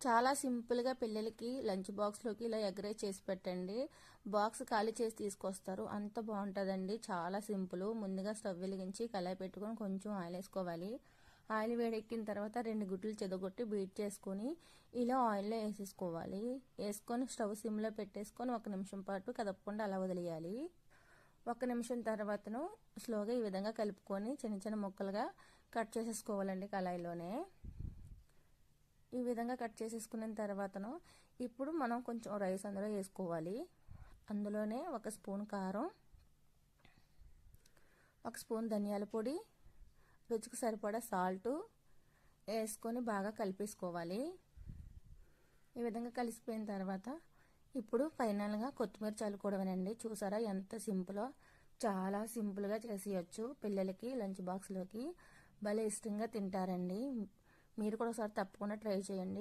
చాలా సింపుల్గా పిల్లలకి లంచ్ బాక్స్లోకి ఇలా ఎగ్ రైస్ చేసి పెట్టండి. బాక్స్ ఖాళీ చేసి తీసుకొస్తారు, అంత బాగుంటుందండి. చాలా సింపుల్. ముందుగా స్టవ్ వెలిగించి కళాయి పెట్టుకొని కొంచెం ఆయిల్ వేసుకోవాలి. ఆయిల్ వేడెక్కిన తర్వాత 2 గుడ్లు చెదగొట్టి బీట్ చేసుకొని ఇలా ఆయిల్లో వేసేసుకోవాలి. వేసుకొని స్టవ్ సిమ్లో పెట్టేసుకొని 1 నిమిషం పాటు కదపకుండా అలా వదిలేయాలి. 1 నిమిషం తర్వాతను స్లోగా ఈ విధంగా కలుపుకొని చిన్న చిన్న ముక్కలుగా కట్ చేసేసుకోవాలండి కళాయిలోనే. ఈ విధంగా కట్ చేసేసుకున్న తర్వాతను ఇప్పుడు మనం కొంచెం రైస్ అందులో వేసుకోవాలి. అందులోనే 1 స్పూన్ కారం, 1 స్పూన్ ధనియాల పొడి, రుచికి సరిపడా సాల్ట్ వేసుకొని బాగా కలిపేసుకోవాలి. ఈ విధంగా కలిసిపోయిన తర్వాత ఇప్పుడు ఫైనల్గా కొత్తిమీర చల్లుకోవడమేనండి. చూసారా ఎంత సింపులో, చాలా సింపుల్గా చేసేయచ్చు. పిల్లలకి లంచ్ బాక్స్లోకి భలే ఇష్టంగా తింటారండి. మీరు కూడా ఒకసారి తప్పకుండా ట్రై చేయండి.